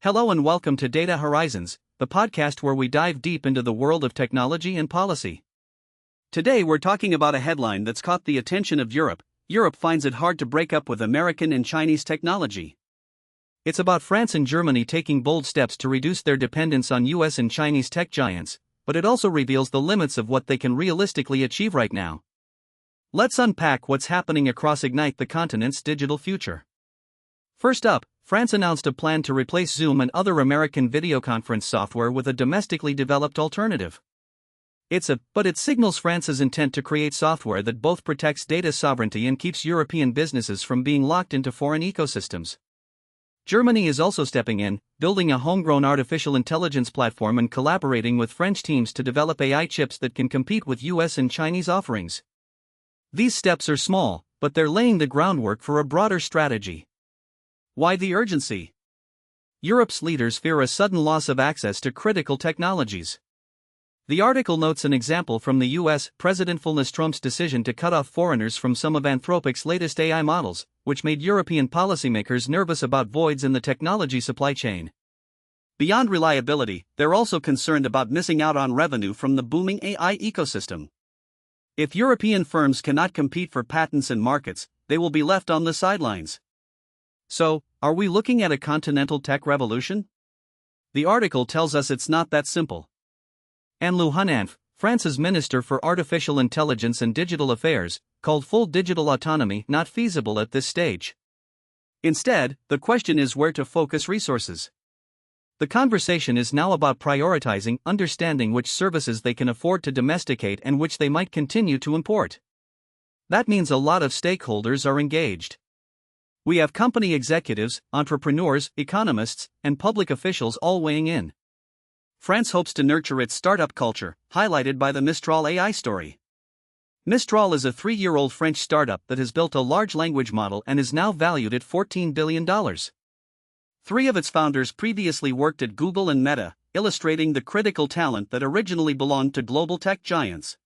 Hello and welcome to Data Horizons, the podcast where we dive deep into the world of technology and policy. Today we're talking about a headline that's caught the attention of Europe. Europe finds it hard to break up with American and Chinese technology. It's about France and Germany taking bold steps to reduce their dependence on US and Chinese tech giants, but it also reveals the limits of what they can realistically achieve right now. Let's unpack what's happening across Ignite, the continent's digital future. First up, France announced a plan to replace Zoom and other American video conference software with a domestically developed alternative. But it signals France's intent to create software that both protects data sovereignty and keeps European businesses from being locked into foreign ecosystems. Germany is also stepping in, building a homegrown artificial intelligence platform and collaborating with French teams to develop AI chips that can compete with US and Chinese offerings. These steps are small, but they're laying the groundwork for a broader strategy. Why the urgency? Europe's leaders fear a sudden loss of access to critical technologies. The article notes an example from the US President Trump's decision to cut off foreigners from some of Anthropic's latest AI models, which made European policymakers nervous about voids in the technology supply chain. Beyond reliability, they're also concerned about missing out on revenue from the booming AI ecosystem. If European firms cannot compete for patents and markets, they will be left on the sidelines. So, are we looking at a continental tech revolution? The article tells us it's not that simple. Anne-Lou Hunanf, France's Minister for Artificial Intelligence and Digital Affairs, called full digital autonomy not feasible at this stage. Instead, the question is where to focus resources. The conversation is now about prioritizing, understanding which services they can afford to domesticate and which they might continue to import. That means a lot of stakeholders are engaged. We have company executives, entrepreneurs, economists, and public officials all weighing in. France hopes to nurture its startup culture, highlighted by the Mistral AI story. Mistral is a 3-year-old French startup that has built a large language model and is now valued at $14 billion. 3 of its founders previously worked at Google and Meta, illustrating the critical talent that originally belonged to global tech giants.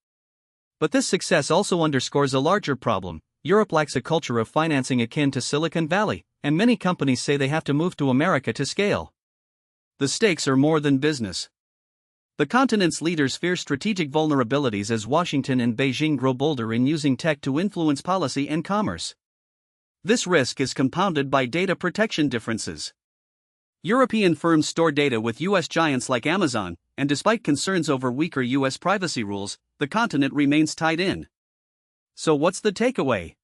But this success also underscores a larger problem. Europe lacks a culture of financing akin to Silicon Valley, and many companies say they have to move to America to scale. The stakes are more than business. The continent's leaders fear strategic vulnerabilities as Washington and Beijing grow bolder in using tech to influence policy and commerce. This risk is compounded by data protection differences. European firms store data with US giants like Amazon, and despite concerns over weaker US privacy rules, the continent remains tied in. So what's the takeaway?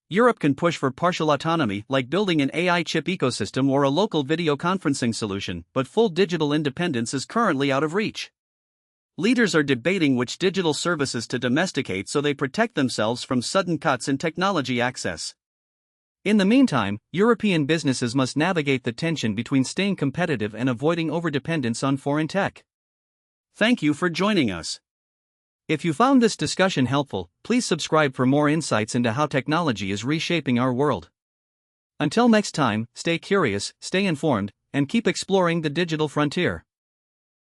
Europe can push for partial autonomy, like building an AI chip ecosystem or a local video conferencing solution, but full digital independence is currently out of reach. Leaders are debating which digital services to domesticate so they protect themselves from sudden cuts in technology access. In the meantime, European businesses must navigate the tension between staying competitive and avoiding overdependence on foreign tech. Thank you for joining us. If you found this discussion helpful, please subscribe for more insights into how technology is reshaping our world. Until next time, stay curious, stay informed, and keep exploring the digital frontier.